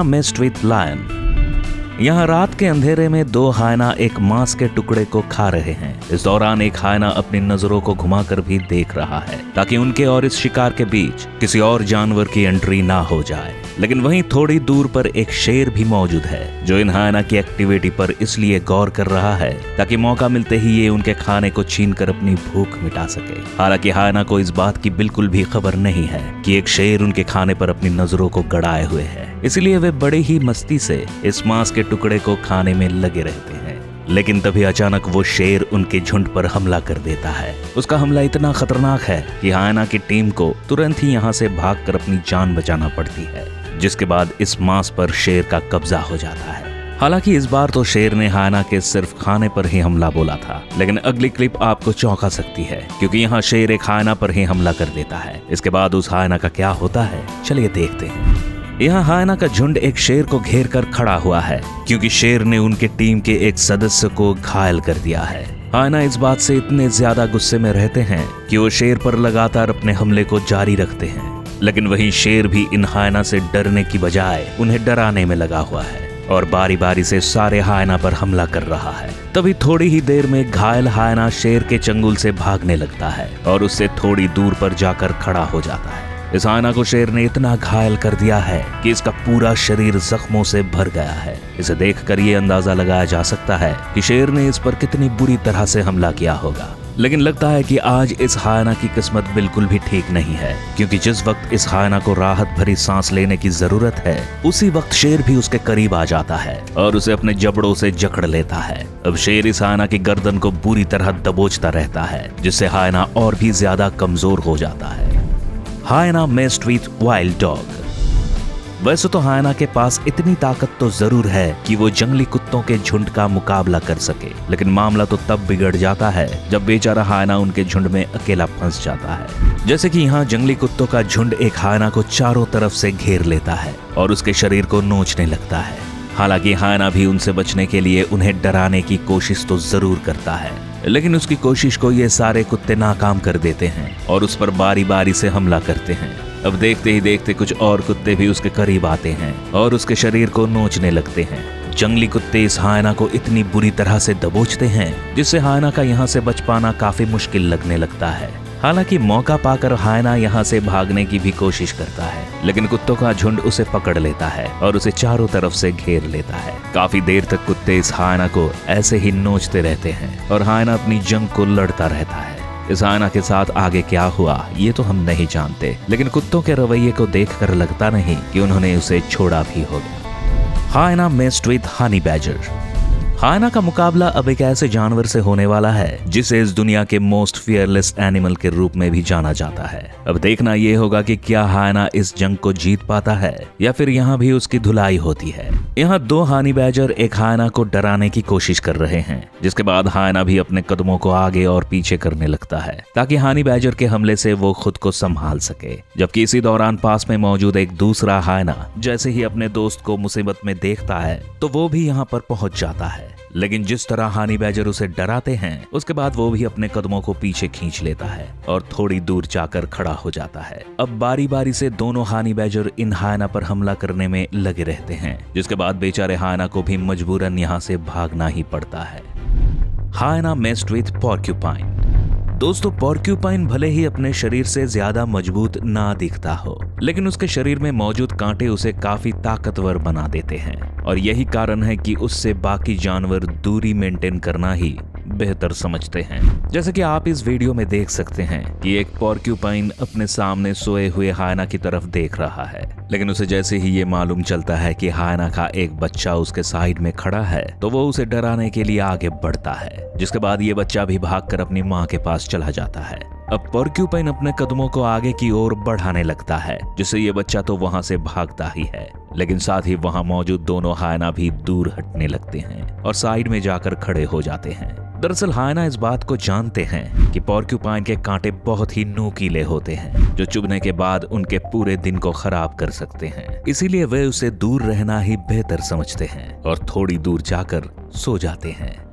Mist with lion. यहाँ रात के अंधेरे में दो हायना एक मांस के टुकड़े को खा रहे हैं। इस दौरान एक हायना अपनी नजरों को घुमाकर भी देख रहा है ताकि उनके और इस शिकार के बीच किसी और जानवर की एंट्री ना हो जाए। लेकिन वहीं थोड़ी दूर पर एक शेर भी मौजूद है जो इन हायना की एक्टिविटी पर इसलिए गौर कर रहा है ताकि मौका मिलते ही ये उनके खाने को छीनकर अपनी भूख मिटा सके। हालांकि हायना को इस बात की बिल्कुल भी खबर नहीं है कि एक शेर उनके खाने पर अपनी नजरों को गड़ाए हुए है, इसलिए वे बड़े ही मस्ती से इस मांस के टुकड़े को खाने में लगे रहते हैं। लेकिन तभी अचानक वो शेर उनके झुंड पर हमला कर देता है। उसका हमला इतना खतरनाक है कि हायना की टीम को तुरंत ही यहाँ से भागकर अपनी जान बचाना पड़ती है, जिसके बाद इस मांस पर शेर का कब्जा हो जाता है। हालांकि इस बार तो शेर ने हायना के सिर्फ खाने पर ही हमला बोला था, लेकिन अगली क्लिप आपको चौंका सकती है क्योंकि यहाँ शेर एक हायना पर ही हमला कर देता है। इसके बाद उस हायना का क्या होता है, चलिए देखते हैं। यहाँ हायना का झुंड एक शेर को घेर कर खड़ा हुआ है क्योंकि शेर ने उनके टीम के एक सदस्य को घायल कर दिया है। हायना इस बात से इतने ज्यादा गुस्से में रहते हैं कि वो शेर पर लगातार अपने हमले को जारी रखते हैं। लेकिन वहीं शेर भी इन हायना से डरने की बजाय उन्हें डराने में लगा हुआ है और बारी बारी से सारे हायना पर हमला कर रहा है। तभी थोड़ी ही देर में घायल हायना शेर के चंगुल से भागने लगता है और उससे थोड़ी दूर पर जाकर खड़ा हो जाता है। इस हायना को शेर ने इतना घायल कर दिया है कि इसका पूरा शरीर जख्मों से भर गया है। इसे देखकर ये अंदाजा लगाया जा सकता है कि शेर ने इस पर कितनी बुरी तरह से हमला किया होगा। लेकिन लगता है कि आज इस हायना की किस्मत बिल्कुल भी ठीक नहीं है क्योंकि जिस वक्त इस हायना को राहत भरी सांस लेने की जरूरत है, उसी वक्त शेर भी उसके करीब आ जाता है और उसे अपने जबड़ों से जकड़ लेता है। अब शेर इस हायना की गर्दन को बुरी तरह दबोचता रहता है, जिससे हायना और भी ज्यादा कमजोर हो जाता है। हायना मेस्ड विथ वाइल्ड डॉग। वैसे तो हायना के पास इतनी ताकत तो जरूर है कि वो जंगली कुत्तों के झुंड का मुकाबला कर सके, लेकिन मामला तो तब बिगड़ जाता है जब बेचारा हायना उनके झुंड में अकेला फंस जाता है। जैसे कि यहाँ जंगली कुत्तों का झुंड एक हायना को चारों तरफ से घेर लेता है और उसके शरीर को नोचने लगता है। हालांकि हायना भी उनसे बचने के लिए उन्हें डराने की कोशिश तो जरूर करता है, लेकिन उसकी कोशिश को ये सारे कुत्ते नाकाम कर देते हैं और उस पर बारी बारी से हमला करते हैं। अब देखते ही देखते कुछ और कुत्ते भी उसके करीब आते हैं और उसके शरीर को नोचने लगते हैं। जंगली कुत्ते इस हायना को इतनी बुरी तरह से दबोचते हैं जिससे हायना का यहाँ से बच पाना काफी मुश्किल लगने लगता है। हालांकि मौका पाकर हायना यहाँ से भागने की भी कोशिश करता है, लेकिन कुत्तों का झुंड उसे पकड़ लेता है और उसे चारों तरफ से घेर लेता है। काफी देर तक कुत्ते इस हायना को ऐसे ही नोचते रहते हैं और हायना अपनी जंग को लड़ता रहता है। इस हायना के साथ आगे क्या हुआ ये तो हम नहीं जानते, लेकिन कुत्तों के रवैये को देखकर लगता नहीं कि उन्होंने उसे छोड़ा भी होगा। हायना मेस्ड विथ हनी बैजर। हायना का मुकाबला अब एक ऐसे जानवर से होने वाला है जिसे इस दुनिया के मोस्ट फियरलेस एनिमल के रूप में भी जाना जाता है। अब देखना ये होगा कि क्या हायना इस जंग को जीत पाता है या फिर यहाँ भी उसकी धुलाई होती है। यहाँ दो हनी बैजर एक हायना को डराने की कोशिश कर रहे हैं, जिसके बाद हायना भी अपने कदमों को आगे और पीछे करने लगता है ताकि हनी बैजर के हमले से वो खुद को संभाल सके। जबकि इसी दौरान पास में मौजूद एक दूसरा हायना जैसे ही अपने दोस्त को मुसीबत में देखता है तो वो भी यहाँ पर पहुंच जाता है। लेकिन जिस तरह हनी बैजर उसे डराते हैं, उसके बाद वो भी अपने कदमों को पीछे खींच लेता है और थोड़ी दूर जाकर खड़ा हो जाता है। अब बारी बारी से दोनों हनी बैजर इन हायना पर हमला करने में लगे रहते हैं, जिसके बाद बेचारे हायना को भी मजबूरन यहाँ से भागना ही पड़ता है। हायना मेस्ड विथ पोर्क्यूपाइन। दोस्तों, पोर्क्यूपाइन भले ही अपने शरीर से ज्यादा मजबूत ना दिखता हो, लेकिन उसके शरीर में मौजूद कांटे उसे काफी ताकतवर बना देते हैं और यही कारण है कि उससे बाकी जानवर दूरी मेंटेन करना ही बेहतर समझते हैं। जैसे कि आप इस वीडियो में देख सकते हैं कि एक पोर्क्यूपाइन अपने सामने सोए हुए हायना की तरफ देख रहा है, लेकिन उसे जैसे ही ये मालूम चलता है कि हायना का एक बच्चा उसके साइड में खड़ा है तो वो उसे डराने के लिए आगे बढ़ता है, जिसके बाद ये बच्चा भी भागकर अपनी माँ के पास चला जाता है। अब पोर्क्यूपाइन अपने कदमों को आगे की ओर बढ़ाने लगता है, जिससे ये बच्चा तो वहां से भागता ही है, लेकिन साथ ही वहां मौजूद दोनों हायना भी दूर हटने लगते हैं और साइड में जाकर खड़े हो जाते हैं। दरअसल हायना इस बात को जानते हैं कि पोर्क्यूपाइन के कांटे बहुत ही नुकीले होते हैं, जो चुभने के बाद उनके पूरे दिन को खराब कर सकते हैं। इसीलिए वे उसे दूर रहना ही बेहतर समझते हैं और थोड़ी दूर जाकर सो जाते हैं।